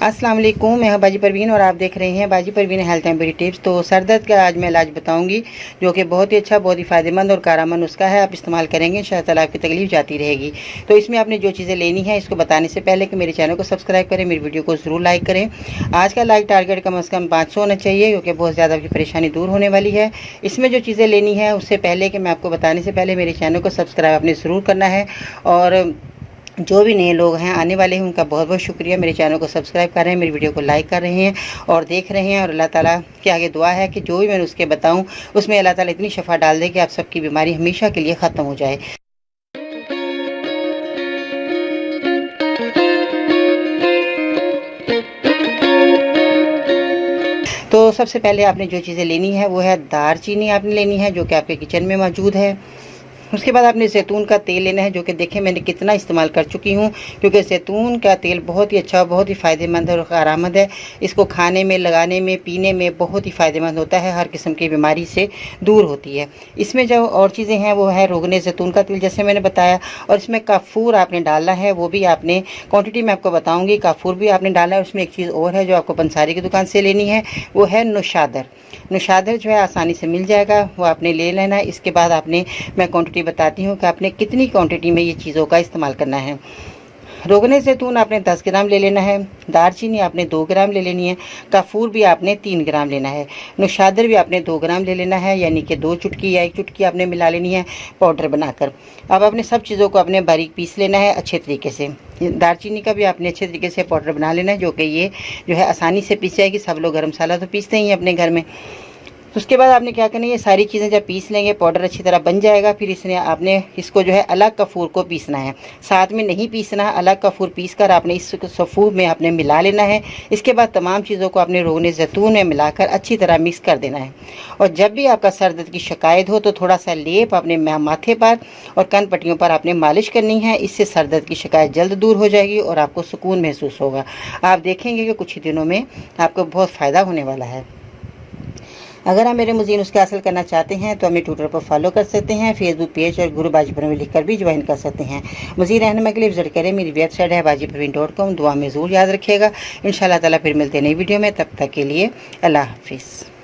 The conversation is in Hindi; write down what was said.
अस्सलाम वालेकुम, मैं हूं बाजी परवीन और आप देख रहे हैं बाजी Parveen health and beauty tips. तो सर दर्द का आज मैं इलाज बताऊंगी जो कि बहुत ही अच्छा, बहुत ही फ़ायदेमंद और कारगर नुस्खा है। आप इस्तेमाल करेंगे इंशाअल्लाह ताला आपकी तकलीफ जाती रहेगी। तो इसमें आपने जो चीज़ें लेनी है इसको बताने से पहले कि मेरे चैनल को सब्सक्राइब करें, मेरी वीडियो को ज़रूर लाइक करें। आज का लाइक टारगेट कम से कम 500 होना चाहिए क्योंकि बहुत ज़्यादा आपकी परेशानी दूर होने वाली है। इसमें जो चीज़ें लेनी है उससे पहले कि मैं आपको बताने से पहले मेरे चैनल को सब्सक्राइब आपने ज़रूर करना है। और जो भी नए लोग हैं आने वाले हैं उनका बहुत बहुत शुक्रिया, मेरे चैनल को सब्सक्राइब कर रहे हैं, मेरी वीडियो को लाइक कर रहे हैं और देख रहे हैं। और अल्लाह ताला के आगे दुआ है कि जो भी मैं उसके बताऊं उसमें अल्लाह ताला इतनी शफा डाल दे कि आप सबकी बीमारी हमेशा के लिए ख़त्म हो जाए। तो सबसे पहले आपने जो चीज़ें लेनी है वो है दालचीनी आपने लेनी है जो कि आपके किचन में मौजूद है। उसके बाद आपने ज़ैतून का तेल लेना है जो कि देखें मैंने कितना इस्तेमाल कर चुकी हूँ क्योंकि ज़ैतून का तेल बहुत ही अच्छा, बहुत ही फ़ायदेमंद और कारगर है। इसको खाने में, लगाने में, पीने में बहुत ही फ़ायदेमंद होता है, हर किस्म की बीमारी से दूर होती है। इसमें जो और चीज़ें हैं वो है रोगने ज़ैतून का तेल जैसे मैंने बताया, और इसमें काफूर आपने डालना है, वो भी आपने क्वान्टिटी में आपको बताऊँगी। काफूर भी आपने डालना है। उसमें एक चीज़ और है जो आपको पंसारी की दुकान से लेनी है, वो है नुशादर। नुशादर जो है आसानी से मिल जाएगा, वो आपने ले लेना है। इसके बाद आपने, मैं क्वांटिटी बताती हूँ कि आपने कितनी क्वांटिटी में ये चीज़ों का इस्तेमाल करना है। रोगने ज़ैतून आपने 10 ग्राम ले लेना है, दालचीनी आपने 2 ग्राम ले लेनी है, काफूर भी आपने 3 ग्राम लेना है, नुशादर भी आपने 2 ग्राम ले लेना है, यानी कि 2 चुटकी या 1 चुटकी आपने मिला लेनी है पाउडर बनाकर। अब आपने सब चीज़ों को अपने बारीक पीस लेना है अच्छे तरीके से। दालचीनी का भी आपने अच्छे तरीके से पाउडर बना लेना है जो कि ये जो है आसानी से पीस जाएगी। सब लोग गरम मसाला तो पीसते ही हैं अपने घर में। तो उसके बाद आपने क्या करना है, ये सारी चीज़ें जब पीस लेंगे, पाउडर अच्छी तरह बन जाएगा, फिर इसने आपने इसको जो है अलग कफूर को पीसना है, साथ में नहीं पीसना है। अलग कफूर पीस कर आपने इस सफ़ूर में आपने मिला लेना है। इसके बाद तमाम चीज़ों को आपने रोगने ज़ैतून में मिलाकर अच्छी तरह मिक्स कर देना है। और जब भी आपका सर दर्द की शिकायत हो तो थोड़ा सा लेप अपने माथे पर और कान पट्टियों पर आपने मालिश करनी है। इससे सर दर्द की शिकायत जल्द दूर हो जाएगी और आपको सुकून महसूस होगा। आप देखेंगे कि कुछ ही दिनों में आपको बहुत फ़ायदा होने वाला है। अगर आप मेरे मज़ीद नुस्खे हासिल करना चाहते हैं तो हमें ट्विटर पर फॉलो कर सकते हैं, फेसबुक पेज और गुरु बाजी परवीन लिख कर भी ज्वाइन कर सकते हैं। मज़ीद रहने के लिए विजिट करें, मेरी वेबसाइट है bajiparveen.com। दुआ में ज़रूर याद रखिएगा। इंशाअल्लाह ताला फिर मिलते हैं नई वीडियो में, तब तक के लिए अल्लाह हाफिज़।